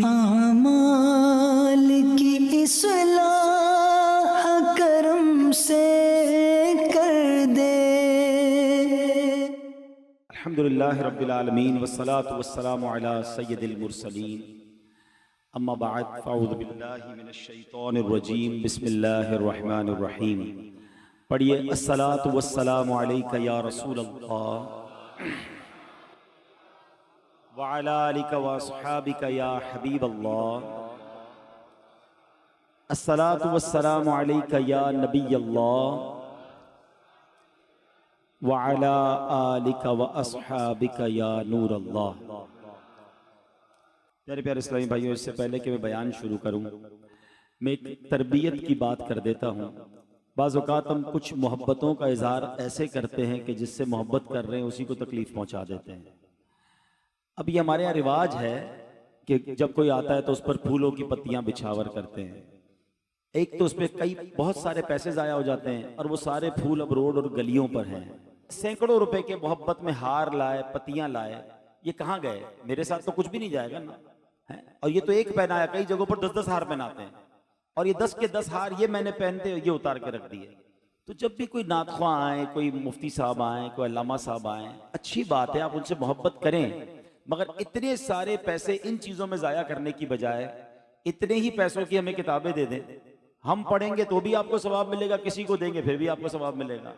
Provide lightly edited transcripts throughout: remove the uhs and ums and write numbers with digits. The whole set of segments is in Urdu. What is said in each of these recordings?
اعمال کی اصلاح کرم سے کر دے۔ الحمدللہ رب العالمین والصلاة والسلام علی سید المرسلین، اما بعد فاعوذ باللہ من الشیطان الرجیم، بسم اللہ الرحمن الرحیم۔ پڑھیے الصلاة والسلام علیک یا رسول اللہ وعلی آلک واصحابک یا حبیب اللہ، الصلاة والسلام علیک یا نبی اللہ وعلی آلک واصحابک یا نور اللہ۔ پیارے پیارے اسلامی بھائیوں، اس سے پہلے کہ میں بیان شروع کروں، میں ایک تربیت کی بات کر دیتا ہوں۔ بعض اوقات ہم کچھ محبتوں کا اظہار ایسے کرتے ہیں کہ جس سے محبت کر رہے ہیں اسی کو تکلیف پہنچا دیتے ہیں۔ اب یہ ہمارے یہاں رواج ہے کہ جب کوئی آتا ہے تو اس پر پھولوں کی پتیاں بچھاور کرتے ہیں۔ ایک تو اس پہ بہت سارے پیسے ضائع ہو جاتے ہیں، اور وہ سارے پھول اب روڈ اور گلیوں پر ہیں۔ سینکڑوں روپے کے محبت میں ہار لائے، پتیاں لائے، یہ کہاں گئے؟ میرے ساتھ تو کچھ بھی نہیں جائے گا نا۔ اور یہ تو ایک پہنایا، کئی جگہوں پر 10 ہار پہناتے ہیں، اور یہ 10 کے 10 ہار یہ میں نے پہنتے یہ اتار کے رکھ دیے۔ تو جب بھی کوئی نعت خواں آئیں، کوئی مفتی صاحب آئیں، کوئی علامہ صاحب آئیں، اچھی بات ہے، آپ ان سے محبت کریں، مگر اتنے سارے پیسے ان چیزوں میں ضائع کرنے کی بجائے اتنے ہی پیسوں کی ہمیں کتابیں دے دیں، ہم پڑھیں گے تو بھی آپ کو ثواب ملے گا، کسی کو دیں گے پھر بھی آپ کو ثواب ملے گا۔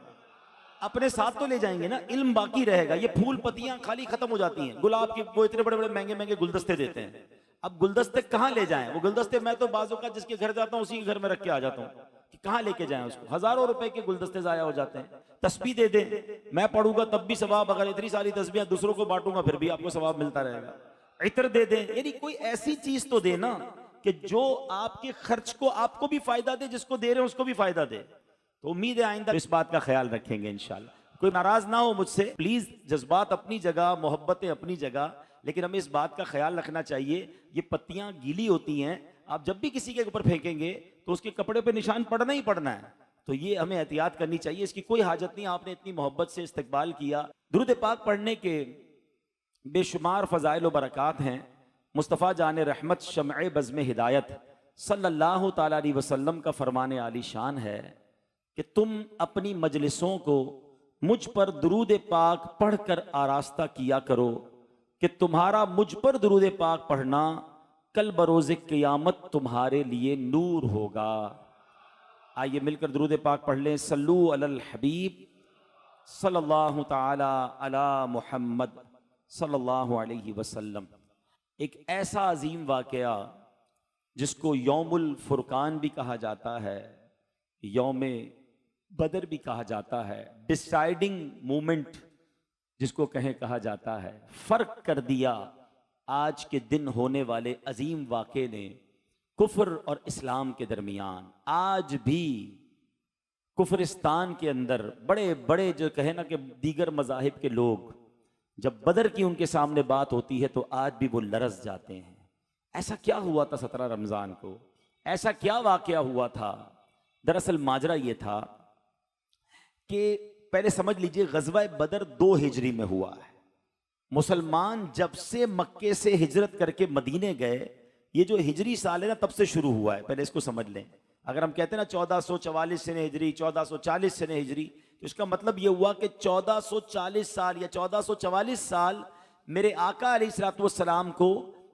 اپنے ساتھ تو لے جائیں گے نا، علم باقی رہے گا۔ یہ پھول پتیاں خالی ختم ہو جاتی ہیں، گلاب کی وہ اتنے بڑے بڑے مہنگے مہنگے گلدستے دیتے ہیں، اب گلدستے کہاں لے جائیں؟ وہ گلدستے میں تو بعضوں کا جس کے گھر جاتا ہوں اسی کے گھر میں رکھ کے آ جاتا ہوں کہ کہاں لے کے جائیں اس کو۔ ہزاروں روپے کے گلدستے ضائع ہو جاتے ہیں۔ تسبیح دے دیں، میں پڑھوں گا تب بھی ثواب، اگر اتنی ساری تسبیحیں دوسروں کو بانٹوں گا پھر بھی آپ کو ثواب ملتا رہے گا۔ عطر دے دیں، یعنی کوئی ایسی چیز تو دے نا کہ جو آپ کے خرچ کو آپ کو بھی فائدہ دے، جس کو دے رہے ہیں اس کو بھی فائدہ دے۔ تو امید ہے آئندہ اس بات کا خیال رکھیں گے انشاءاللہ۔ کوئی ناراض نہ ہو مجھ سے پلیز، جذبات اپنی جگہ، محبتیں اپنی جگہ، لیکن ہمیں اس بات کا خیال رکھنا چاہیے یہ پتیاں گیلی ہوتی ہیں، آپ جب بھی کسی کے اوپر پھینکیں گے تو اس کے کپڑے پہ نشان پڑنا ہی پڑنا ہے، تو یہ ہمیں احتیاط کرنی چاہیے۔ اس کی کوئی حاجت نہیں، آپ نے اتنی محبت سے استقبال کیا۔ درود پاک پڑھنے کے بے شمار فضائل و برکات ہیں۔ مصطفیٰ جان رحمت شمع بزم ہدایت صلی اللہ تعالیٰ علیہ وسلم کا فرمان عالی شان ہے کہ تم اپنی مجلسوں کو مجھ پر درود پاک پڑھ کر آراستہ کیا کرو کہ تمہارا مجھ پر درود پاک پڑھنا کل بروز قیامت تمہارے لیے نور ہوگا۔ آئیے مل کر درود پاک پڑھ لیں۔ صلو علی الحبیب صلی اللہ تعالی علی محمد صلی اللہ علیہ وسلم۔ ایک ایسا عظیم واقعہ جس کو یوم الفرقان بھی کہا جاتا ہے، یوم بدر بھی کہا جاتا ہے، ڈیسائیڈنگ مومنٹ جس کو کہا جاتا ہے، فرق کر دیا آج کے دن ہونے والے عظیم واقعے نے کفر اور اسلام کے درمیان۔ آج بھی کفرستان کے اندر بڑے بڑے جو کہے نا کہ دیگر مذاہب کے لوگ جب بدر کی ان کے سامنے بات ہوتی ہے تو آج بھی وہ لرز جاتے ہیں۔ ایسا کیا ہوا تھا 17 رمضان کو؟ ایسا کیا واقعہ ہوا تھا؟ دراصل ماجرا یہ تھا کہ پہلے سمجھ لیجئے غزوہ بدر 2 ہجری میں ہوا ہے۔ مسلمان جب سے مکے سے ہجرت کر کے مدینے گئے، یہ جو ہجری سال ہے نا تب سے شروع ہوا ہے، پہلے اس کو سمجھ لیں۔ اگر ہم کہتے ہیں نا 1444 سنہ ہجری، 1440 سنہ ہجری، تو اس کا مطلب یہ ہوا کہ 1440 سال یا 1444 سال میرے آقا علیہ الصلوۃ والسلام کو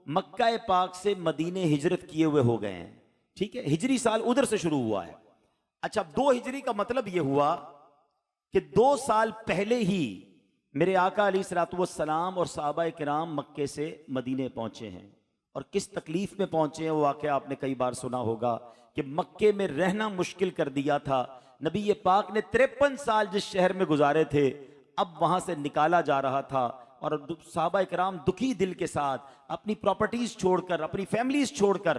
مکہ پاک سے مدینے ہجرت کیے ہوئے ہو گئے ہیں، ٹھیک ہے؟ ہجری سال ادھر سے شروع ہوا ہے۔ اچھا، 2 ہجری کا مطلب یہ ہوا کہ 2 سال پہلے ہی میرے آقا علیہ الصلوۃ والسلام اور صحابہ کرام مکے سے مدینے پہنچے ہیں، اور کس تکلیف میں پہنچے ہیں وہ واقعہ آپ نے کئی بار سنا ہوگا کہ مکے میں رہنا مشکل کر دیا تھا۔ نبی پاک نے 53 سال جس شہر میں گزارے تھے اب وہاں سے نکالا جا رہا تھا، اور صحابہ کرام دکھی دل کے ساتھ اپنی پراپرٹیز چھوڑ کر، اپنی فیملیز چھوڑ کر،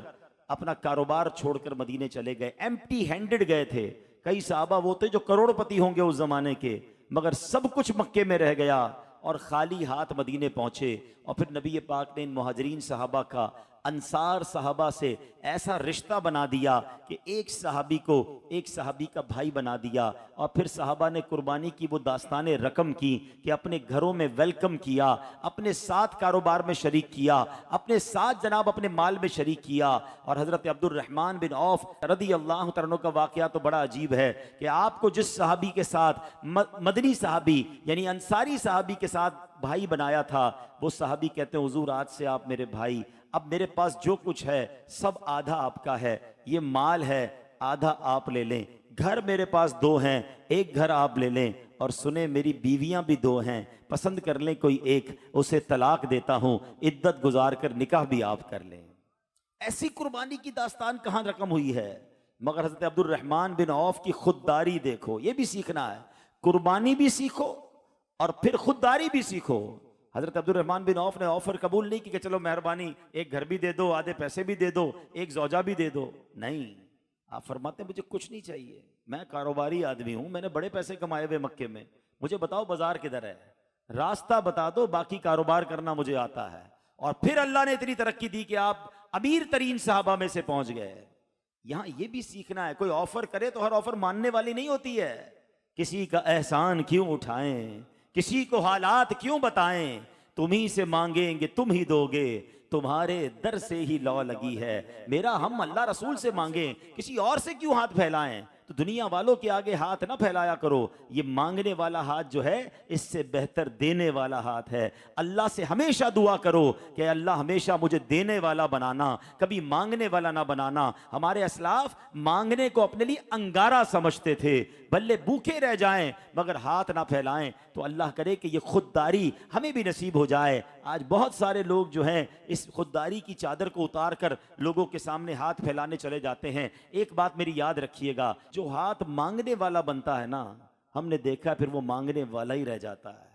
اپنا کاروبار چھوڑ کر مدینے چلے گئے، ایمپٹی ہینڈڈ گئے تھے۔ کئی صحابہ وہ تھے جو کروڑ پتی ہوں گے اس زمانے کے، مگر سب کچھ مکے میں رہ گیا اور خالی ہاتھ مدینے پہنچے۔ اور پھر نبی پاک نے ان مہاجرین صحابہ کا انصار صحابہ سے ایسا رشتہ بنا دیا کہ ایک صحابی کو ایک صحابی کا بھائی بنا دیا، اور پھر صحابہ نے قربانی کی وہ داستان رقم کی کہ اپنے گھروں میں ویلکم کیا، اپنے ساتھ کاروبار میں شریک کیا، اپنے ساتھ جناب اپنے مال میں شریک کیا۔ اور حضرت عبد الرحمن بن عوف رضی اللہ تعالیٰ عنہ کا واقعہ تو بڑا عجیب ہے کہ آپ کو جس صحابی کے ساتھ مدنی صحابی یعنی انصاری صحابی کے ساتھ بھائی بنایا تھا، وہ صحابی کہتے ہیں حضور آج سے آپ میرے بھائی، اب میرے پاس جو کچھ ہے سب آدھا آپ کا ہے، یہ مال ہے آدھا آپ لے لیں، گھر میرے پاس 2 ہیں ایک گھر آپ لے لیں، اور سنیں میری بیویاں بھی 2 ہیں، پسند کر لیں کوئی ایک، اسے طلاق دیتا ہوں، عدت گزار کر نکاح بھی آپ کر لیں۔ ایسی قربانی کی داستان کہاں رقم ہوئی ہے؟ مگر حضرت عبد الرحمن بن عوف کی خودداری دیکھو، یہ بھی سیکھنا ہے، قربانی بھی سیکھو اور پھر خودداری بھی سیکھو۔ حضرت عبد الرحمن بن عوف نے آفر قبول نہیں کی کہ چلو مہربانی ایک گھر بھی دے دو، آدھے پیسے بھی دے دو، ایک زوجہ بھی دے دو، نہیں، آپ فرماتے ہیں مجھے کچھ نہیں چاہیے، میں کاروباری آدمی ہوں، میں نے بڑے پیسے کمائے ہوئے مکے میں، مجھے بتاؤ بازار کدھر ہے، راستہ بتا دو، باقی کاروبار کرنا مجھے آتا ہے۔ اور پھر اللہ نے اتنی ترقی دی کہ آپ امیر ترین صحابہ میں سے پہنچ گئے۔ یہاں یہ بھی سیکھنا ہے، کوئی آفر کرے تو ہر آفر ماننے والی نہیں ہوتی ہے۔ کسی کا احسان کیوں اٹھائیں، کسی کو حالات کیوں بتائیں، تمہیں سے مانگیں گے تم ہی دو گے، تمہارے در سے ہی لو لگی ہے، میرا ہم اللہ رسول سے مانگیں، کسی اور سے کیوں ہاتھ پھیلائیں؟ تو دنیا والوں کے آگے ہاتھ نہ پھیلایا کرو، یہ مانگنے والا ہاتھ جو ہے اس سے بہتر دینے والا ہاتھ ہے۔ اللہ سے ہمیشہ دعا کرو کہ اللہ ہمیشہ مجھے دینے والا بنانا، کبھی مانگنے والا نہ بنانا۔ ہمارے اسلاف مانگنے کو اپنے لیے انگارہ سمجھتے تھے، بھلے بھوکے رہ جائیں مگر ہاتھ نہ پھیلائیں، تو اللہ کرے کہ یہ خودداری ہمیں بھی نصیب ہو جائے۔ آج بہت سارے لوگ جو ہیں اس خودداری کی چادر کو اتار کر لوگوں کے سامنے ہاتھ پھیلانے چلے جاتے ہیں۔ ایک بات میری یاد رکھیے گا، جو ہاتھ مانگنے والا بنتا ہے نا، ہم نے دیکھا پھر وہ مانگنے والا ہی رہ جاتا ہے۔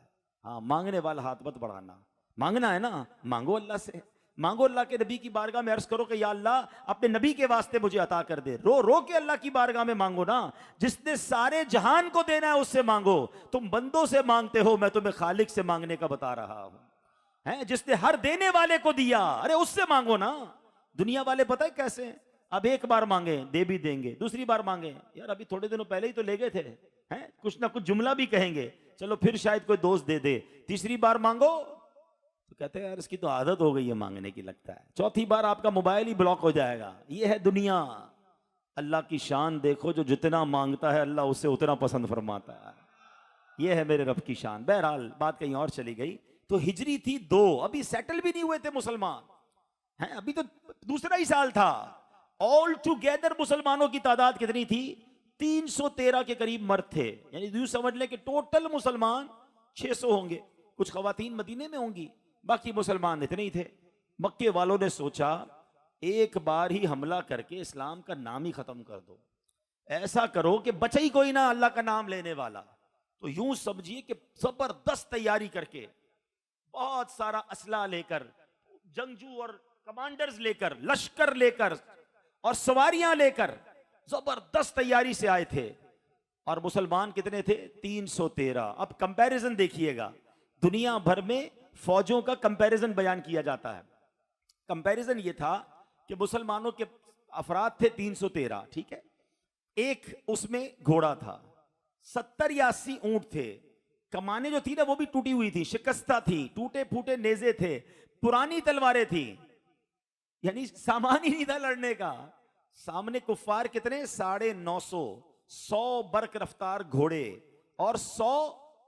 ہاں، مانگنے والا ہاتھ مت بڑھانا، مانگنا ہے نا مانگو اللہ سے، مانگو اللہ کے نبی کی بارگاہ میں عرض کرو کہ یا اللہ اپنے نبی کے واسطے مجھے عطا کر دے، رو رو کے اللہ کی بارگاہ میں مانگو نا، جس نے سارے جہان کو دینا ہے اس سے مانگو۔ تم بندوں سے مانگتے ہو، میں تمہیں خالق سے مانگنے کا بتا رہا ہوں، ہیں جس نے ہر دینے والے کو دیا، ارے اس سے مانگو نا۔ دنیا والے پتہ ہے کیسے ہیں؟ اب ایک بار مانگیں دے بھی دیں گے، دوسری بار مانگیں یار ابھی تھوڑے دنوں پہلے ہی تو لے گئے تھے، ہیں کچھ نہ کچھ جملہ بھی کہیں گے، چلو پھر شاید کوئی دوست دے دے، تیسری بار مانگو تو کہتے ہیں یار اس کی تو عادت ہو گئی ہے مانگنے کی، لگتا ہے چوتھی بار آپ کا موبائل ہی بلاک ہو جائے گا۔ یہ ہے دنیا۔ اللہ کی شان دیکھو، جو جتنا مانگتا ہے اللہ اسے اتنا پسند فرماتا ہے، یہ ہے میرے رب کی شان۔ بہرحال بات کہیں اور چلی گئی۔ تو ہجری تھی 2، ابھی سیٹل بھی نہیں ہوئے تھے مسلمان، ہیں ابھی تو دوسرا ہی سال تھا۔ آل ٹوگیدر مسلمانوں کی تعداد کتنی تھی؟ 313 کے قریب مرد تھے، یعنی یوں سمجھ لیں کہ ٹوٹل مسلمان 600 ہوں گے، کچھ خواتین مدینے میں ہوں گی، باقی مسلمان اتنے ہی تھے۔ مکے والوں نے سوچا ایک بار ہی حملہ کر کے اسلام کا نام ہی ختم کر دو، ایسا کرو کہ بچے ہی کوئی نہ اللہ کا نام لینے والا۔ تو یوں سمجھیے کہ زبردست تیاری کر کے، بہت سارا اسلحہ لے کر، جنگجو اور کمانڈرز لے کر، لشکر لے کر اور سواریاں لے کر زبردست تیاری سے آئے تھے۔ اور مسلمان کتنے تھے؟ 313۔ اب کمپیریزن دیکھیے گا، دنیا بھر میں فوجوں کا کمپیریزن بیان کیا جاتا ہے۔ کمپیریزن یہ تھا کہ مسلمانوں کے افراد تھے 313، ٹھیک ہے، ایک اس میں گھوڑا تھا، 70 یا 80 اونٹ تھے، کمانیں جو تھی نا وہ بھی ٹوٹی ہوئی تھی، شکستہ تھی، ٹوٹے پھوٹے نیزے تھے، پرانی تلواریں تھیں، یعنی سامان ہی نہیں تھا لڑنے کا۔ سامنے کفار کتنے؟ 950، 100 برق رفتار گھوڑے اور 100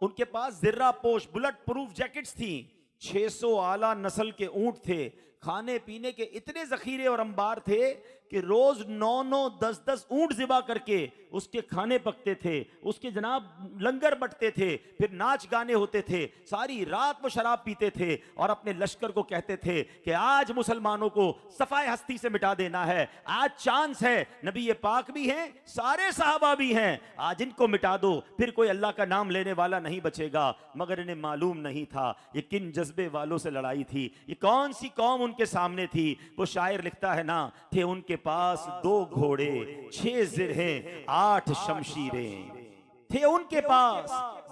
ان کے پاس زرہ پوش بلٹ پروف جیکٹس تھیں، 600 اعلیٰ نسل کے اونٹ تھے، کھانے پینے کے اتنے ذخیرے اور انبار تھے کہ روز 9 10 اونٹ ذبح کر کے اس کے کھانے پکتے تھے، اس کے جناب لنگر بٹتے تھے، پھر ناچ گانے ہوتے تھے، ساری رات وہ شراب پیتے تھے اور اپنے لشکر کو کہتے تھے کہ آج مسلمانوں کو صفائے ہستی سے مٹا دینا ہے، آج چانس ہے، نبی پاک بھی ہیں، سارے صحابہ بھی ہیں، آج ان کو مٹا دو، پھر کوئی اللہ کا نام لینے والا نہیں بچے گا۔ مگر انہیں معلوم نہیں تھا یہ کن جذبے والوں سے لڑائی تھی، یہ کون سی قوم ان کے سامنے تھی۔ وہ شاعر لکھتا ہے نا، تھے ان کے پاس 2 گھوڑے 6 زرہیں 8 شمشیریں، تھے ان کے پاس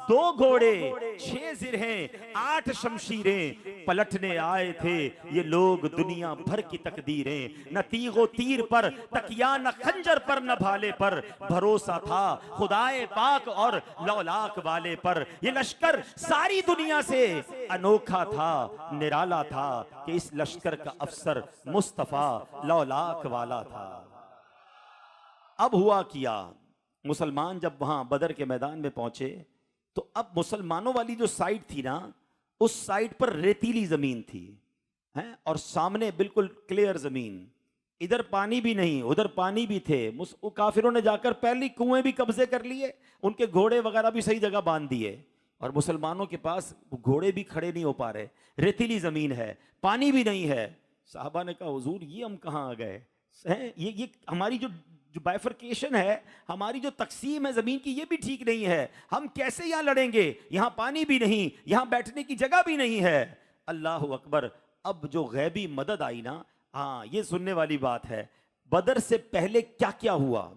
2 گھوڑے 6 زرہیں 8 شمشیریں، پلٹنے آئے تھے یہ لوگ دنیا بھر کی تقدیریں، نہ تیغ و تیر پر تکیا، نہ خنجر پر نہ بھالے پر، بھروسہ تھا خدائے پاک اور لولاک والے پر۔ یہ لشکر ساری دنیا سے انوکھا تھا، نرالا تھا کہ اس لشکر کا افسر مصطفیٰ لولاک والا تھا۔ اب ہوا کیا، مسلمان جب وہاں بدر کے میدان میں پہنچے تو اب مسلمانوں والی جو سائڈ تھی نا، اس سائڈ پر ریتیلی زمین تھی اور سامنے بالکل کلیئر زمین، ادھر پانی بھی نہیں ادھر پانی بھی تھے۔ کافروں نے جا کر پہلی کنویں بھی قبضے کر لیے، ان کے گھوڑے وغیرہ بھی صحیح جگہ باندھ دیے، اور مسلمانوں کے پاس گھوڑے بھی کھڑے نہیں ہو پا رہے، ریتیلی زمین ہے، پانی بھی نہیں ہے۔ صحابہ نے کہا حضور یہ ہم کہاں آ گئے، یہ ہماری جو بائفرکیشن ہے، ہماری جو تقسیم ہے زمین کی، یہ بھی ٹھیک نہیں ہے، ہم کیسے یہاں لڑیں گے، یہاں پانی بھی نہیں، یہاں بیٹھنے کی جگہ بھی نہیں ہے۔ اللہ اکبر، اب جو غیبی مدد آئی نا، ہاں یہ سننے والی بات ہے، بدر سے پہلے کیا کیا ہوا،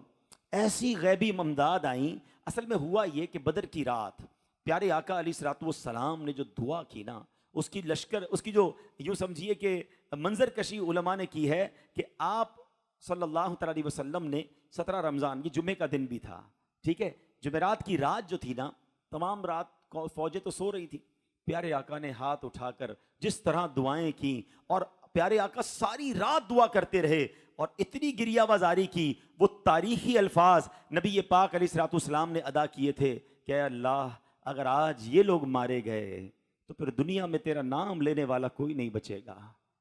ایسی غیبی امداد آئیں۔ اصل میں ہوا یہ کہ بدر کی رات پیارے آقا علیہ الصلوۃ والسلام نے جو دعا کی نا، اس کی لشکر، اس کی جو یوں سمجھیے کہ منظر کشی علماء نے کی ہے کہ آپ صلی اللہ تعالی علیہ وسلم نے 17 رمضان، یہ جمعے کا دن بھی تھا، ٹھیک ہے، جمعرات کی رات جو تھی نا، تمام رات فوجیں تو سو رہی تھی، پیارے آقا نے ہاتھ اٹھا کر جس طرح دعائیں کی، اور پیارے آقا ساری رات دعا کرتے رہے اور اتنی گریہ وزاری کی، وہ تاریخی الفاظ نبی پاک علیہ الصلوۃ والسلام نے ادا کیے تھے کہ اے اللہ اگر آج یہ لوگ مارے گئے تو پھر دنیا میں تیرا نام لینے والا کوئی نہیں بچے گا،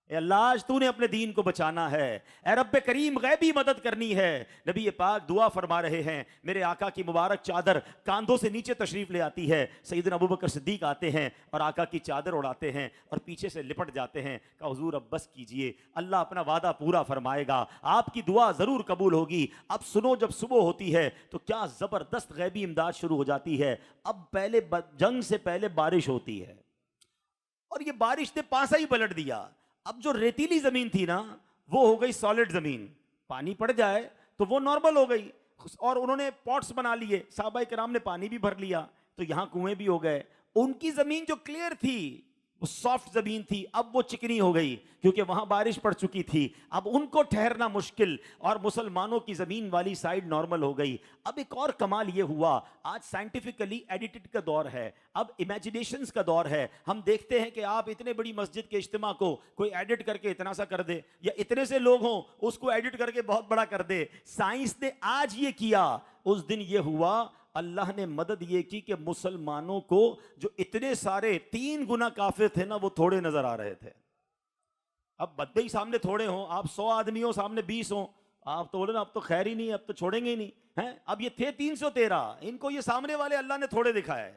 اے اللہ آج تو نے اپنے دین کو بچانا ہے، اے رب کریم غیبی مدد کرنی ہے۔ نبی پاک دعا فرما رہے ہیں، میرے آقا کی مبارک چادر کاندھوں سے نیچے تشریف لے آتی ہے، سیدنا ابوبکر صدیق آتے ہیں اور آقا کی چادر اڑاتے ہیں اور پیچھے سے لپٹ جاتے ہیں، کہا حضور اب بس کیجئے، اللہ اپنا وعدہ پورا فرمائے گا، آپ کی دعا ضرور قبول ہوگی۔ اب سنو، جب صبح ہوتی ہے تو کیا زبردست غیبی امداد شروع ہو جاتی ہے۔ اب پہلے جنگ سے پہلے بارش ہوتی ہے، اور یہ بارش نے پاسا ہی پلٹ دیا۔ اب جو ریتیلی زمین تھی نا، وہ ہو گئی سالڈ زمین، پانی پڑ جائے تو وہ نارمل ہو گئی، اور انہوں نے پاٹس بنا لیے، صحابہ کرام نے پانی بھی بھر لیا، تو یہاں کنویں بھی ہو گئے۔ ان کی زمین جو کلیئر تھی، وہ سافٹ زمین تھی، اب وہ چکنی ہو گئی کیونکہ وہاں بارش پڑ چکی تھی، اب ان کو ٹھہرنا مشکل، اور مسلمانوں کی زمین والی سائڈ نارمل ہو گئی۔ اب ایک اور کمال یہ ہوا، آج سائنٹیفکلی ایڈیٹڈ کا دور ہے، اب امیجنیشنز کا دور ہے، ہم دیکھتے ہیں کہ آپ اتنے بڑی مسجد کے اجتماع کو کوئی ایڈٹ کر کے اتنا سا کر دے، یا اتنے سے لوگ ہوں اس کو ایڈٹ کر کے بہت بڑا کر دے۔ سائنس نے آج یہ کیا، اس دن یہ ہوا، اللہ نے مدد یہ کی کہ مسلمانوں کو جو اتنے سارے 3 گنا کافر تھے نا، وہ تھوڑے نظر آ رہے تھے۔ اب بدبئی سامنے تھوڑے ہوں، آپ 100 آدمی ہوں سامنے 20 ہوں، آپ تو بولے نا اب تو خیر ہی نہیں، اب تو چھوڑیں گے ہی نہیں ہیں۔ اب یہ تھے 313، ان کو یہ سامنے والے اللہ نے تھوڑے دکھائے،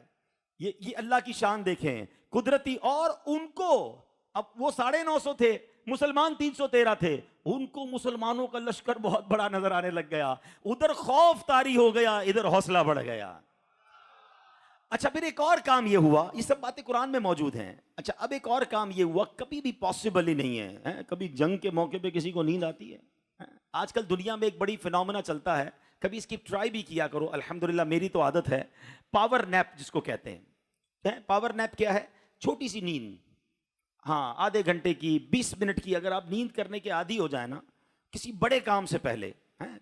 یہ اللہ کی شان دیکھیں قدرتی۔ اور ان کو اب وہ 950 تھے، مسلمان 313 تھے، ان کو مسلمانوں کا لشکر بہت بڑا نظر آنے لگ گیا، ادھر خوف طاری ہو گیا، ادھر حوصلہ بڑھ گیا۔ اچھا پھر ایک اور کام یہ ہوا، یہ سب باتیں قرآن میں موجود ہیں۔ اچھا اب ایک اور کام یہ ہوا، کبھی بھی پاسبل ہی نہیں ہے، کبھی جنگ کے موقع پہ کسی کو نیند آتی ہے؟ آج کل دنیا میں ایک بڑی فینومینا چلتا ہے، کبھی اس کی ٹرائی بھی کیا کرو، الحمدللہ میری تو عادت ہے، پاور نیپ جس کو کہتے ہیں۔ پاور نیپ کیا ہے؟ چھوٹی سی نیند، ہاں آدھے گھنٹے کی، 20 منٹ کی، اگر آپ نیند کرنے کے عادی ہو جائے نا کسی بڑے کام سے پہلے،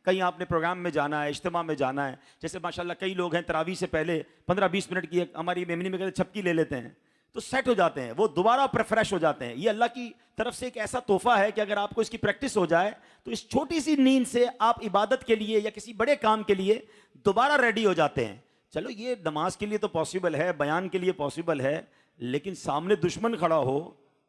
کہیں آپ نے پروگرام میں جانا ہے، اجتماع میں جانا ہے، جیسے ماشاءاللہ کئی لوگ ہیں تراویح سے پہلے 15-20 منٹ کی ہماری میمنی میں کہتے چھپکی لے لیتے ہیں، تو سیٹ ہو جاتے ہیں، وہ دوبارہ ریفریش ہو جاتے ہیں۔ یہ اللہ کی طرف سے ایک ایسا تحفہ ہے کہ اگر آپ کو اس کی پریکٹس ہو جائے تو اس چھوٹی سی نیند سے آپ عبادت کے لیے یا کسی بڑے کام کے لیے دوبارہ ریڈی ہو جاتے ہیں۔ چلو یہ نماز کے لیے تو پاسبل ہے، بیان کے لیے پاسبل ہے، لیکن سامنے دشمن کھڑا ہو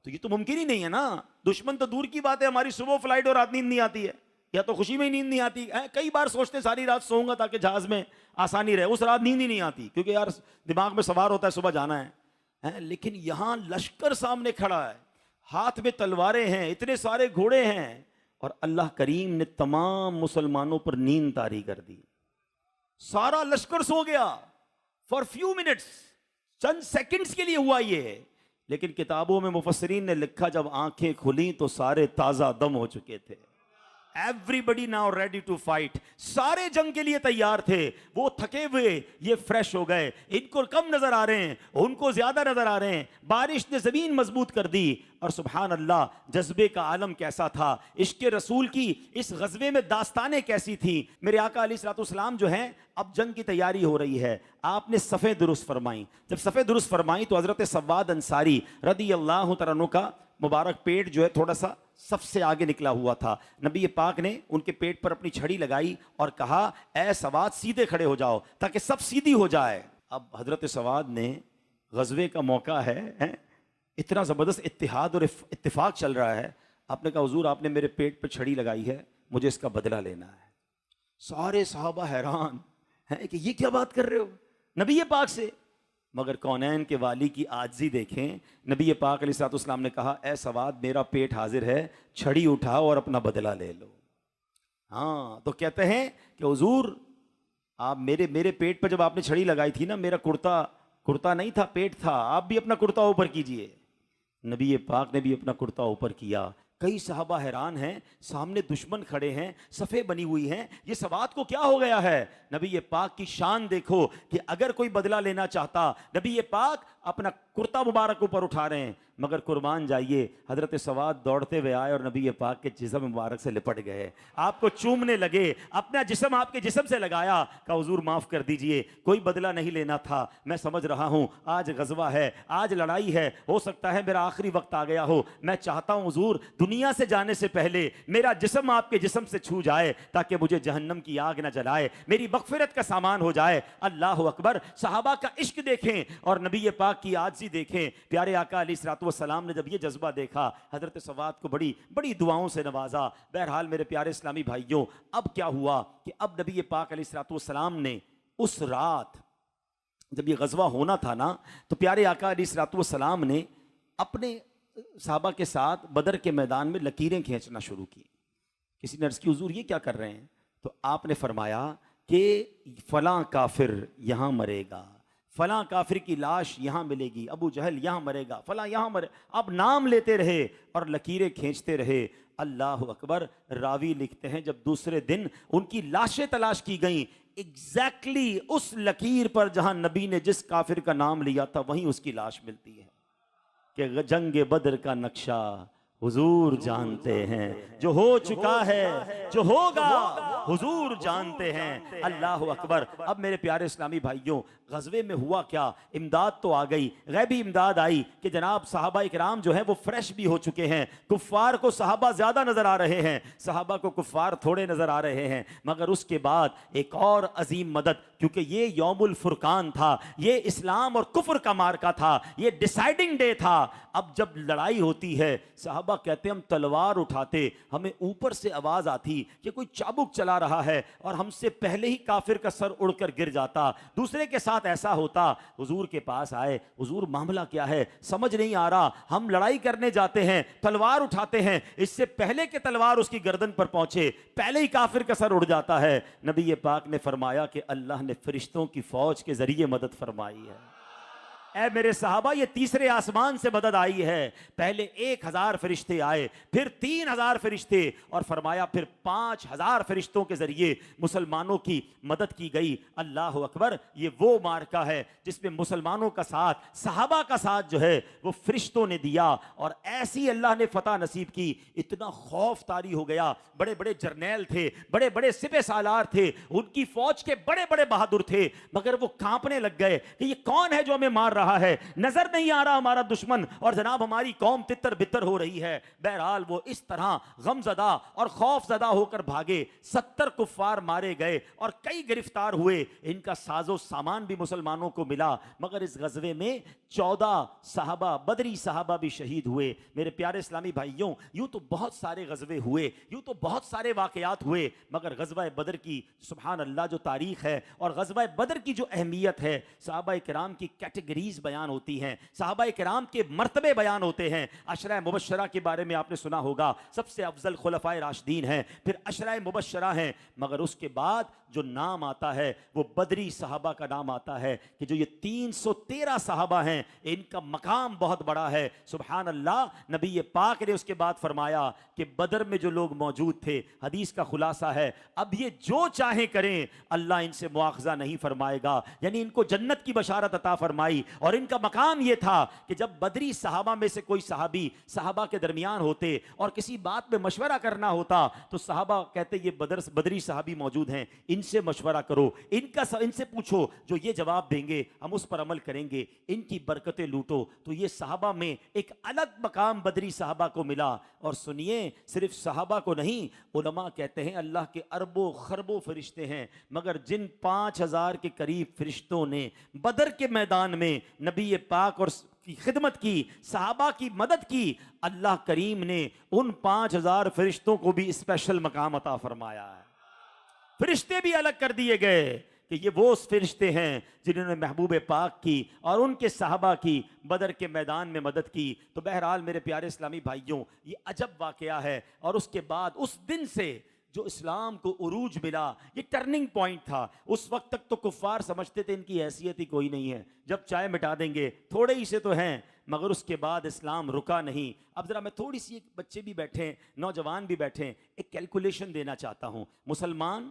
تو یہ تو ممکن ہی نہیں ہے نا۔ دشمن تو دور کی بات ہے، ہماری صبح فلائٹ اور رات نیند نہیں آتی ہے، یا تو خوشی میں ہی نیند نہیں آتی، کئی بار سوچتے ساری رات سوؤں گا تاکہ جہاز میں آسانی رہے، اس رات نیند ہی نہیں آتی کیونکہ یار دماغ میں سوار ہوتا ہے صبح جانا ہے۔ لیکن یہاں لشکر سامنے کھڑا ہے، ہاتھ میں تلواریں ہیں، اتنے سارے گھوڑے ہیں، اور اللہ کریم نے تمام مسلمانوں پر نیند طاری کر دی، سارا لشکر سو گیا فار فیو منٹس، چند سیکنڈز کے لیے ہوا یہ۔ لیکن کتابوں میں مفسرین نے لکھا جب آنکھیں کھلیں تو سارے تازہ دم ہو چکے تھے۔ Everybody now ready to fight. سارے جنگ کے لیے تیار تھے. وہ تھکے ہوئے یہ فریش ہو گئے. ان کو کم نظر آ رہے ہیں, ان کو زیادہ نظر آ رہے ہیں. بارش نے زمین مضبوط کر دی. اور سبحان اللہ, جذبے کا عالم کیسا تھا, عشق رسول کی اس غزوے میں داستانیں کیسی تھیں. میرے آقا علیہ الصلوۃ والسلام جو ہیں, اب جنگ کی تیاری ہو رہی ہے. آپ نے صفیں درست فرمائیں. جب صفیں درست فرمائیں تو حضرت سواد انصاری رضی اللہ تعالیٰ عنہ کا مبارک پیٹ جو ہے تھوڑا سا صف سے آگے نکلا ہوا تھا. نبی پاک نے ان کے پیٹ پر اپنی چھڑی لگائی اور کہا, اے سواد سیدھے کھڑے ہو جاؤ تاکہ سب سیدھی ہو جائے. اب حضرت سواد نے, غزوے کا موقع ہے, اتنا زبردست اتحاد اور اتفاق چل رہا ہے, آپ نے کہا حضور آپ نے میرے پیٹ پہ چھڑی لگائی ہے, مجھے اس کا بدلہ لینا ہے. سارے صحابہ حیران ہیں کہ یہ کیا بات کر رہے ہو نبی پاک سے. مگر کونین کے والی کی عاجزی دیکھیں. نبی پاک علیہ الصلوۃ والسلام نے کہا, اے سواد میرا پیٹ حاضر ہے, چھڑی اٹھاؤ اور اپنا بدلہ لے لو. ہاں تو کہتے ہیں کہ حضور آپ میرے پیٹ پر جب آپ نے چھڑی لگائی تھی نا, میرا کرتا نہیں تھا, پیٹ تھا, آپ بھی اپنا کرتا اوپر کیجئے. نبی پاک نے بھی اپنا کرتا اوپر کیا. کئی صحابہ حیران ہیں, سامنے دشمن کھڑے ہیں, صفیں بنی ہوئی ہیں, یہ سواد کو کیا ہو گیا ہے. نبی پاک کی شان دیکھو کہ اگر کوئی بدلہ لینا چاہتا, نبی پاک اپنا کرتا مبارک اوپر اٹھا رہے ہیں. مگر قربان جائیے, حضرت سواد دوڑتے ہوئے آئے اور نبی پاک کے جسم مبارک سے لپٹ گئے, آپ کو چومنے لگے, اپنا جسم آپ کے جسم سے لگایا. کہا حضور معاف کر دیجئے, کوئی بدلہ نہیں لینا تھا, میں سمجھ رہا ہوں آج غزوہ ہے, آج لڑائی ہے, ہو سکتا ہے میرا آخری وقت آ گیا ہو, میں چاہتا ہوں حضور دنیا سے جانے سے پہلے میرا جسم آپ کے جسم سے چھو جائے تاکہ مجھے جہنم کی آگ نہ جلائے, میری مغفرت کا سامان ہو جائے. اللہ اکبر. صحابہ کا عشق دیکھیں اور نبی پاک کی عاجزی دیکھیں. پیارے آقا علیہ الصلوۃ والسلام نے جب یہ جذبہ دیکھا, حضرت سواد کو بڑی بڑی دعاؤں سے نوازا. بہرحال میرے پیارے اسلامی بھائیوں, اب کیا ہوا کہ اب نبی پاک علیہ الصلوۃ والسلام نے اس رات جب یہ غزوہ ہونا تھا نا, تو پیارے آقا علیہ الصلوۃ والسلام نے اپنے صحابہ کے ساتھ بدر کے میدان میں لکیریں کھینچنا شروع کی. کسی نے عرض کی حضور یہ کیا کر رہے ہیں؟ تو آپ نے فرمایا کہ فلاں کافر یہاں مرے گا, فلاں کافر کی لاش یہاں ملے گی, ابو جہل یہاں مرے گا, فلاں یہاں مرے. اب نام لیتے رہے اور لکیریں کھینچتے رہے. اللہ اکبر. راوی لکھتے ہیں جب دوسرے دن ان کی لاشیں تلاش کی گئیں, ایگزیکٹلی اس لکیر پر جہاں نبی نے جس کافر کا نام لیا تھا وہیں اس کی لاش ملتی ہے. کہ جنگ بدر کا نقشہ حضور جانتے ہیں, جو ہو چکا ہے جو ہوگا حضور جانتے ہیں. اللہ اکبر. اب میرے پیارے اسلامی بھائیوں, غزوے میں ہوا کیا, امداد تو آ گئی, غیبی امداد آئی کہ جناب صحابہ اکرام جو ہیں وہ فریش بھی ہو چکے ہیں. کفار کو صحابہ زیادہ نظر آ رہے ہیں, صحابہ کو کفار تھوڑے نظر آ رہے ہیں. مگر اس کے بعد ایک اور عظیم مدد, کیونکہ یہ یوم الفرقان تھا, یہ اسلام اور کفر کا مارکا تھا, یہ ڈیسائیڈنگ ڈے تھا. اب جب لڑائی ہوتی ہے, صحابہ کہتے ہم تلوار اٹھاتے, ہمیں اوپر سے آواز آتی کہ کوئی چابک چلا رہا ہے اور ہم سے پہلے ہی کافر کا سر اڑ کر گر جاتا. دوسرے کے ساتھ ایسا ہوتا. حضور کے پاس آئے, حضور معاملہ کیا ہے, سمجھ نہیں آ رہا, ہم لڑائی کرنے جاتے ہیں, تلوار اٹھاتے ہیں, اس سے پہلے کہ تلوار اس کی گردن پر پہنچے پہلے ہی کافر کا سر اڑ جاتا ہے. نبی پاک نے فرمایا کہ اللہ نے فرشتوں کی فوج کے ذریعے مدد فرمائی ہے. اے میرے صحابہ, یہ تیسرے آسمان سے مدد آئی ہے. پہلے 1000 فرشتے آئے, پھر 3000 فرشتے, اور فرمایا پھر 5000 فرشتوں کے ذریعے مسلمانوں کی مدد کی گئی. اللہ اکبر. یہ وہ مارکا ہے جس میں مسلمانوں کا ساتھ, صحابہ کا ساتھ جو ہے وہ فرشتوں نے دیا, اور ایسی اللہ نے فتح نصیب کی. اتنا خوف طاری ہو گیا. بڑے بڑے جرنیل تھے, بڑے بڑے سپہ سالار تھے, ان کی فوج کے بڑے بڑے بہادر تھے, مگر وہ کانپنے لگ گئے کہ یہ کون ہے جو ہمیں مار رہا ہے, نظر نہیں آ رہا ہمارا دشمن, اور جناب ہماری قوم تتر بتر ہو رہی ہے. بہرحال وہ اس طرح غم زدہ اور خوف زدہ ہو کر بھاگے. 70 کفار مارے گئے اور کئی گرفتار ہوئے. ان کا ساز و سامان بھی مسلمانوں کو ملا. مگر اس غزوے میں 14 صحابہ, بدری صحابہ بھی شہید ہوئے. میرے پیارے اسلامی بھائیوں, یوں تو بہت سارے غزوے ہوئے, یوں تو بہت سارے واقعات ہوئے, مگر غزوہ بدر کی سبحان اللہ جو تاریخ ہے اور غزوہ بدر کی جو اہمیت ہے, صحابہ کرام کی کیٹیگریز حدیث بیان ہوتی ہیں, صحابہ کرام کے مرتبے بیان ہوتے ہیں. عشرہ مبشرہ کے بارے میں آپ نے سنا ہوگا, سب سے افضل خلفائے راشدین ہیں, پھر عشرہ مبشرہ ہیں, مگر اس کے بعد جو نام آتا ہے وہ بدری صحابہ کا نام آتا ہے کہ جو یہ 313 صحابہ ہیں, ان کا مقام بہت بڑا ہے. سبحان اللہ. نبی پاک نے اس کے بعد فرمایا کہ بدر میں جو لوگ موجود تھے, حدیث کا خلاصہ ہے, اب یہ جو چاہیں کریں اللہ ان سے مواخذہ نہیں فرمائے گا. یعنی ان کو جنت کی بشارت عطا فرمائی. اور ان کا مقام یہ تھا کہ جب بدری صحابہ میں سے کوئی صحابی صحابہ کے درمیان ہوتے اور کسی بات میں مشورہ کرنا ہوتا تو صحابہ کہتے یہ بدری صحابی موجود ہیں, ان سے مشورہ کرو, ان سے پوچھو, جو یہ جواب دیں گے ہم اس پر عمل کریں گے, ان کی برکتیں لوٹو. تو یہ صحابہ میں ایک الگ مقام بدری صحابہ کو ملا. اور سنیے, صرف صحابہ کو نہیں, علماء کہتے ہیں اللہ کے اربوں خربوں فرشتے ہیں, مگر جن 5000 کے قریب فرشتوں نے بدر کے میدان میں نبی پاک اور کی خدمت کی, صحابہ کی مدد کی, اللہ کریم نے ان 5000 فرشتوں کو بھی اسپیشل مقام عطا فرمایا ہے. فرشتے بھی الگ کر دیے گئے کہ یہ وہ فرشتے ہیں جنہوں نے محبوب پاک کی اور ان کے صحابہ کی بدر کے میدان میں مدد کی. تو بہرحال میرے پیارے اسلامی بھائیوں, یہ عجب واقعہ ہے. اور اس کے بعد اس دن سے جو اسلام کو عروج ملا, یہ ٹرننگ پوائنٹ تھا. اس وقت تک تو کفار سمجھتے تھے ان کی حیثیت ہی کوئی نہیں ہے, جب چائے مٹا دیں گے, تھوڑے ہی سے تو ہیں. مگر اس کے بعد اسلام رکا نہیں. اب ذرا میں تھوڑی سی, بچے بھی بیٹھے, نوجوان بھی بیٹھے, ایک کیلکولیشن دینا چاہتا ہوں. مسلمان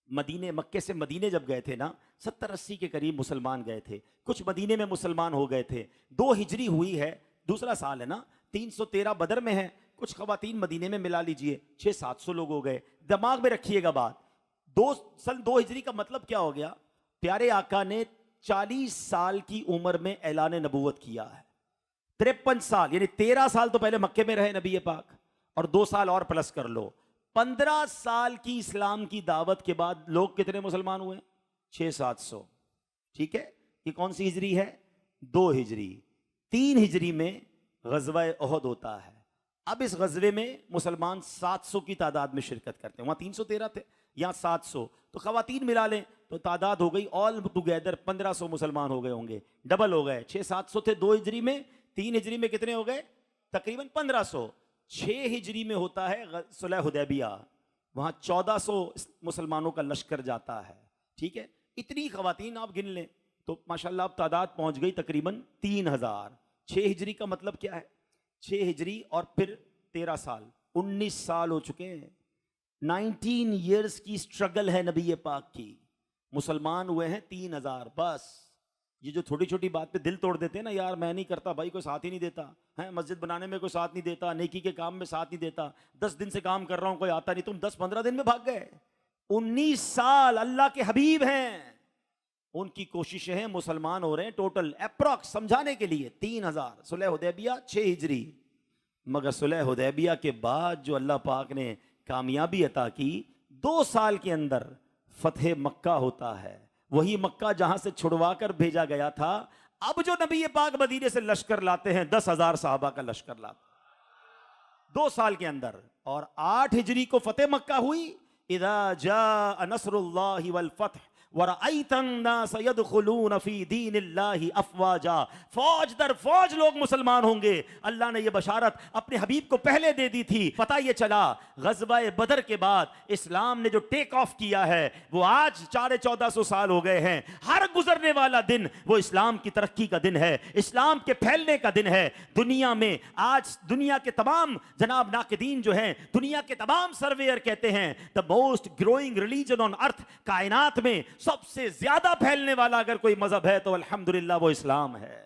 مکے سے مدینے جب گئے تھے نا, 70-80 کے قریب مسلمان گئے تھے. کچھ مدینے میں مسلمان ہو گئے تھے. 2 ہجری ہوئی ہے, دوسرا سال ہے نا, 313 بدر میں ہے. کچھ خواتین مدینے میں ملا لیجئے, 600-700 لوگ ہو گئے. دماغ میں رکھیے گا بات, 2 ہجری کا مطلب کیا ہو گیا؟ پیارے آقا نے 40 سال کی عمر میں اعلان نبوت کیا ہے. 53 سال یعنی 13 سال تو پہلے مکے میں رہے نبی پاک, اور 2 سال اور پلس کر لو, 15 سال کی اسلام کی دعوت کے بعد لوگ کتنے مسلمان ہوئے؟ 600-700. ٹھیک ہے, یہ کون سی ہجری ہے؟ 2 ہجری. 3 ہجری میں غزوہ احد ہوتا ہے. اب اس غزوے میں مسلمان 700 کی تعداد میں شرکت کرتے ہیں. وہاں 313 تھے, یہاں 700, تو خواتین ملا لیں تو تعداد ہو گئی آل ٹوگیدر 1500 مسلمان ہو گئے ہوں گے, ڈبل ہو گئے. 600-700 تھے 2 ہجری میں, 3 ہجری میں کتنے ہو گئے؟ تقریباً 1500. 6 ہجری میں ہوتا ہے صلح حدیبیہ, وہاں 1400 مسلمانوں کا لشکر جاتا ہے. ٹھیک ہے, اتنی خواتین آپ گن لیں تو ماشاءاللہ اب تعداد پہنچ گئی تقریباً 3000. 6 ہجری کا مطلب کیا ہے؟ 6 ہجری اور پھر 13 سال, 19 سال ہو چکے ہیں. 19 ایئرز کی سٹرگل ہے نبی پاک کی. مسلمان ہوئے ہیں 3000 بس. یہ جو چھوٹی چھوٹی بات پہ دل توڑ دیتے ہیں نا, یار میں نہیں کرتا بھائی, کوئی ساتھ ہی نہیں دیتا ہے, مسجد بنانے میں کوئی ساتھ نہیں دیتا, نیکی کے کام میں ساتھ نہیں دیتا, 10 دن سے کام کر رہا ہوں کوئی آتا نہیں, تم 10-15 دن میں بھاگ گئے. 19 سال اللہ کے حبیب ہیں, ان کی کوششیں ہیں, مسلمان ہو رہے ہیں ٹوٹل اپروکس سمجھانے کے لیے 3000. صلح حدیبیہ 6 ہجری. مگر صلح حدیبیہ کے بعد جو اللہ پاک نے کامیابی عطا کی, 2 سال کے اندر فتح مکہ ہوتا ہے. وہی مکہ جہاں سے چھڑوا کر بھیجا گیا تھا. اب جو نبی پاک مدینے سے لشکر لاتے ہیں 10,000 صحابہ کا لشکر لاتے 2 سال کے اندر. اور 8 ہجری کو فتح مکہ ہوئی. اذا جاء نصر اللہ والفتح وَرَأَيْتَ النَّاسَ يَدْخُلُونَ فِي دِينِ اللَّهِ أَفْوَاجًا, فوج در فوج لوگ مسلمان ہوں گے. اللہ نے یہ بشارت اپنے حبیب کو پہلے دے دی تھی. پتہ یہ چلا غزوہ بدر کے بعد اسلام نے جو ٹیک آف کیا ہے وہ آج 1400 سال ہو گئے ہیں. ہر گزرنے والا دن وہ اسلام کی ترقی کا دن ہے, اسلام کے پھیلنے کا دن ہے. دنیا میں آج دنیا کے تمام جناب ناقدین جو ہیں, دنیا کے تمام سرویئر کہتے ہیں the most growing religion on earth, کائنات میں سب سے زیادہ پھیلنے والا اگر کوئی مذہب ہے تو الحمدللہ وہ اسلام ہے.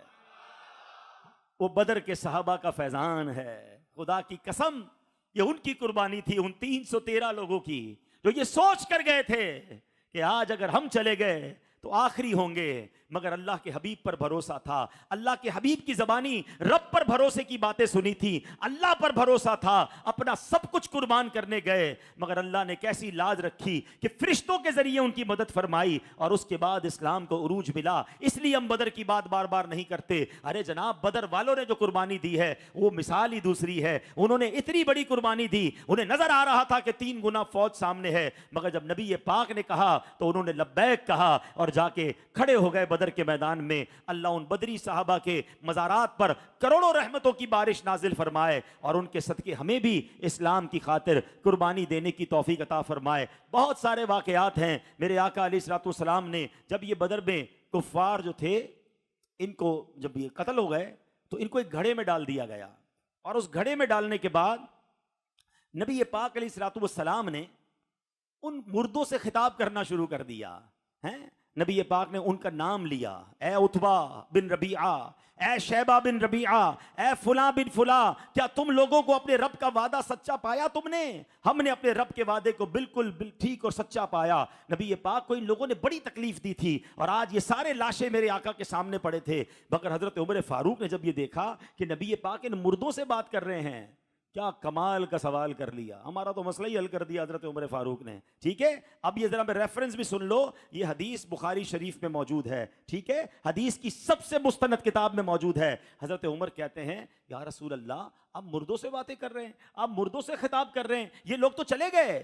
وہ بدر کے صحابہ کا فیضان ہے. خدا کی قسم یہ ان کی قربانی تھی, ان 313 لوگوں کی, جو یہ سوچ کر گئے تھے کہ آج اگر ہم چلے گئے تو آخری ہوں گے. مگر اللہ کے حبیب پر بھروسہ تھا. اللہ کے حبیب کی زبانی رب پر بھروسے کی باتیں سنی تھی, اللہ پر بھروسہ تھا, اپنا سب کچھ قربان کرنے گئے. مگر اللہ نے کیسی لاج رکھی کہ فرشتوں کے ذریعے ان کی مدد فرمائی اور اس کے بعد اسلام کو عروج ملا. اس لیے ہم بدر کی بات بار بار نہیں کرتے. ارے جناب, بدر والوں نے جو قربانی دی ہے وہ مثال ہی دوسری ہے. انہوں نے اتنی بڑی قربانی دی, انہیں نظر آ رہا تھا کہ 3 گنا فوج سامنے ہے, مگر جب نبی پاک نے کہا تو انہوں نے لبیک کہا. اور اور جا کے کھڑے ہو گئے بدر کے میدان میں. اللہ ان بدری صحابہ کے مزارات پر کروڑوں رحمتوں کی بارش نازل فرمائے اور ان کے صدقے ہمیں بھی اسلام کی خاطر قربانی دینے کی توفیق عطا فرمائے. بہت سارے واقعات ہیں. میرے آقا علیہ الصلوۃ والسلام نے جب یہ بدر میں کفار جو تھے ان کو جب یہ قتل ہو گئے تو ان کو ایک گھڑے میں ڈال دیا گیا, اور اس گھڑے میں ڈالنے کے بعد نبی پاک علیہ الصلوۃ والسلام نے ان مردوں سے خطاب کرنا شروع کر دیا. نبی پاک نے ان کا نام لیا, اے عتبہ بن ربیعہ, اے شیبہ بن ربیعہ, اے فلاں بن فلاں, کیا تم لوگوں کو اپنے رب کا وعدہ سچا پایا تم نے؟ ہم نے اپنے رب کے وعدے کو بالکل ٹھیک اور سچا پایا. نبی پاک کو ان لوگوں نے بڑی تکلیف دی تھی اور آج یہ سارے لاشیں میرے آقا کے سامنے پڑے تھے. مگر حضرت عمر فاروق نے جب یہ دیکھا کہ نبی پاک ان مردوں سے بات کر رہے ہیں, کیا کمال کا سوال کر لیا, ہمارا تو مسئلہ ہی حل کر دیا حضرت عمر فاروق نے. ٹھیک ہے, اب یہ ذرا میں ریفرنس بھی سن لو, یہ حدیث بخاری شریف میں موجود ہے. ٹھیک ہے, حدیث کی سب سے مستند کتاب میں موجود ہے. حضرت عمر کہتے ہیں یا رسول اللہ, آپ مردوں سے باتیں کر رہے ہیں, آپ مردوں سے خطاب کر رہے ہیں, یہ لوگ تو چلے گئے.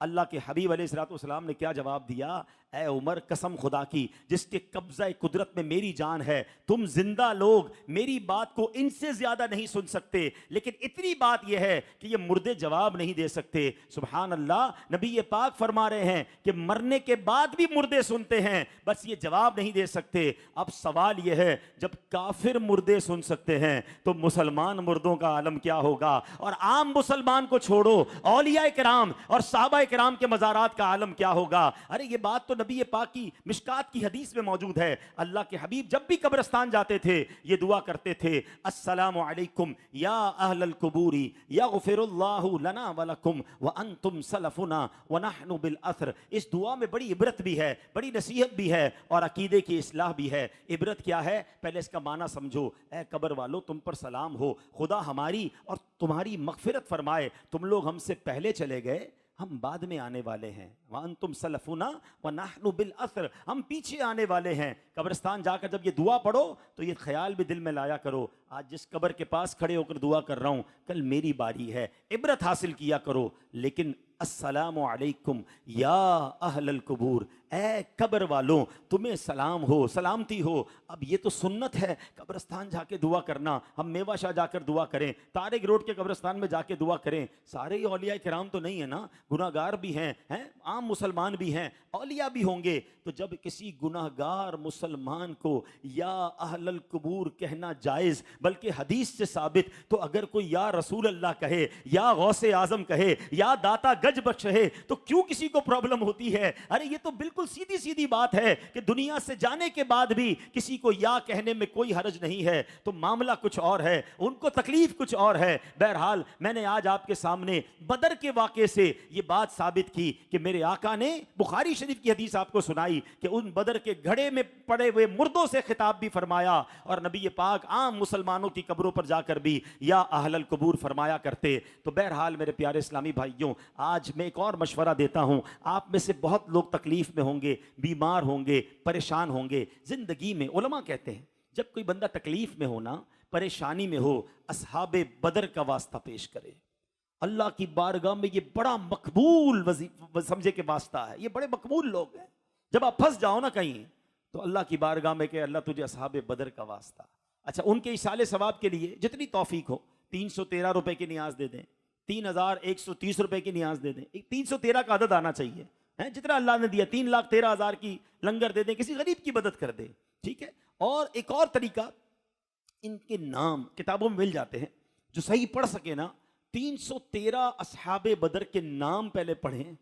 اللہ کے حبیب علیہ الصلوۃ والسلام نے کیا جواب دیا, اے عمر قسم خدا کی جس کے قبضہ قدرت میں میری جان ہے, تم زندہ لوگ میری بات کو ان سے زیادہ نہیں سن سکتے, لیکن اتنی بات یہ ہے کہ یہ مردے جواب نہیں دے سکتے. سبحان اللہ, نبی پاک فرما رہے ہیں کہ مرنے کے بعد بھی مردے سنتے ہیں, بس یہ جواب نہیں دے سکتے. اب سوال یہ ہے, جب کافر مردے سن سکتے ہیں تو مسلمان مردوں کا عالم کیا ہوگا؟ اور عام مسلمان کو چھوڑو, اولیاء کرام اور صحابہ کرام کے مزارات کا عالم کیا ہوگا؟ ارے یہ بات تو نبی پاک کی مشکات کی حدیث میں موجود ہے. اللہ کے حبیب جب بھی قبرستان جاتے تھے یہ دعا کرتے تھے, السلام علیکم یا اہل القبور یغفر اللہ لنا ولکم وانتم سلفنا ونحن بالاثر. اس دعا میں بڑی عبرت بھی ہے, بڑی نصیحت بھی ہے اور عقیدے کی اصلاح بھی ہے. عبرت کیا ہے, پہلے اس کا معنی سمجھو. اے قبر والو, تم پر سلام ہو, خدا ہماری اور تمہاری مغفرت فرمائے. تم لوگ ہم سے پہلے چلے گئے, ہم بعد میں آنے والے ہیں. وَأَنْتُمْ سَلَفُنَا وَنَحْنُ بِالْأَثْرِ, ہم پیچھے آنے والے ہیں. قبرستان جا کر جب یہ دعا پڑھو تو یہ خیال بھی دل میں لایا کرو, آج جس قبر کے پاس کھڑے ہو کر دعا کر رہا ہوں کل میری باری ہے. عبرت حاصل کیا کرو. لیکن السلام علیکم یا اہل القبور, اے قبر والوں تمہیں سلام ہو, سلامتی ہو. اب یہ تو سنت ہے قبرستان جا کے دعا کرنا. ہم میوہ شاہ جا کر دعا کریں, طارق روڈ کے قبرستان میں جا کے دعا کریں. سارے ہی اولیاء کرام تو نہیں ہے نا, گناہ گار بھی ہیں, عام مسلمان بھی ہیں, اولیاء بھی ہوں گے. تو جب کسی گناہ گار مسلمان کو یا اہل القبور کہنا جائز, بلکہ حدیث سے ثابت, تو اگر کوئی یا رسول اللہ کہے, یا غوث اعظم کہے, یا داتا گج بخش ہے, تو کیوں کسی کو پرابلم ہوتی ہے؟ ارے یہ تو بالکل سیدھی سیدھی بات ہے کہ دنیا سے جانے کے بعد بھی کسی کو یا کہنے میں کوئی حرج نہیں ہے. تو معاملہ کچھ اور ہے, ان کو تکلیف کچھ اور ہے. بہرحال میں نے آج آپ کے سامنے بدر کے واقعے سے یہ بات ثابت کی کہ میرے آقا نے بخاری شریف کی حدیث آپ کو سنائی کہ ان بدر کے گھڑے میں پڑے ہوئے مردوں سے خطاب بھی فرمایا, اور نبی پاک عام مسلمانوں کی قبروں پر جا کر بھی یا اہل القبور فرمایا کرتے. تو بہرحال میرے پیارے اسلامی بھائیوں, آج میں ایک اور مشورہ دیتا ہوں. آپ میں سے بہت لوگ تکلیف میں ہوں گے, بیمار ہوں گے, پریشان ہوں گے. زندگی میں علماء کہتے ہیں جب کوئی بندہ تکلیف میں ہونا, پریشانی میں ہو, اصحاب بدر کا واسطہ پیش کرے. اللہ کی بارگاہ میں یہ بڑا مقبول سمجھے کہ واسطہ ہے, یہ بڑے مقبول لوگ ہیں. جب آپ پھنس جاؤ نا کہیں تو اللہ کی بارگاہ میں کہ اللہ تجھے اصحاب بدر کا واسطہ. اچھا, ان کے ایصال ثواب کے لیے جتنی توفیق ہو 313 روپے کی نیاز دے دیں, 3130 روپے کی نیاز دے دیں. 313 کا عدد آنا چاہیے, جتنا اللہ نے دیا. 3,13,000 کی لنگر دے دیں, کسی غریب کی مدد کر دیں. ٹھیک ہے. اور ایک اور طریقہ, ان کے نام کتابوں میں مل جاتے ہیں, جو صحیح پڑھ سکے نا 313 اصحاب بدر کے نام پہلے پڑھیں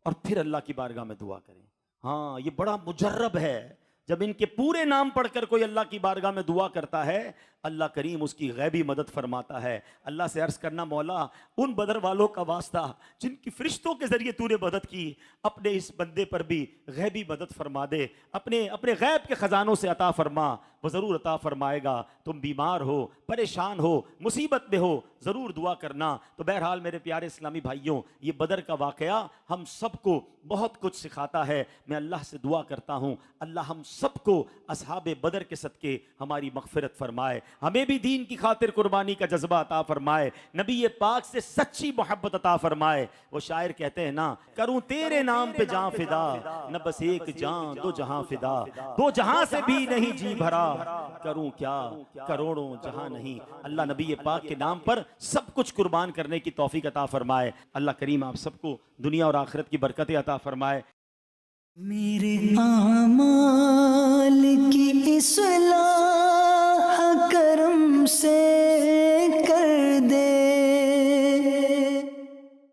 اور پھر اللہ کی بارگاہ میں دعا کریں. ہاں, یہ بڑا مجرب ہے. جب ان کے پورے نام پڑھ کر کوئی اللہ کی بارگاہ میں دعا کرتا ہے, اللہ کریم اس کی غیبی مدد فرماتا ہے. اللہ سے عرض کرنا, مولا ان بدر والوں کا واسطہ جن کی فرشتوں کے ذریعے تو نے مدد کی, اپنے اس بندے پر بھی غیبی مدد فرما دے, اپنے غیب کے خزانوں سے عطا فرما. وہ ضرور عطا فرمائے گا. تم بیمار ہو, پریشان ہو, مصیبت میں ہو, ضرور دعا کرنا. تو بہرحال میرے پیارے اسلامی بھائیوں, یہ بدر کا واقعہ ہم سب کو بہت کچھ سکھاتا ہے. میں اللہ سے دعا کرتا ہوں اللہ ہم سب کو اصحاب بدر کے صدقے ہماری مغفرت فرمائے، ہمیں بھی دین کی خاطر قربانی کا جذبہ عطا فرمائے، نبی پاک سے سچی محبت عطا فرمائے۔ وہ شاعر کہتے ہیں نا، کروں تیرے نام پہ جان فدا، نہ بس ایک جان دو جہاں فدا، دو جہاں سے بھی نہیں جی بھرا، کروں کیا کروڑوں جہاں نہیں۔ اللہ نبی پاک کے نام پر سب کچھ قربان کرنے کی توفیق عطا فرمائے۔ اللہ کریم آپ سب کو دنیا اور آخرت کی برکتیں عطا فرمائے۔ میرے اعمال کی اصلاح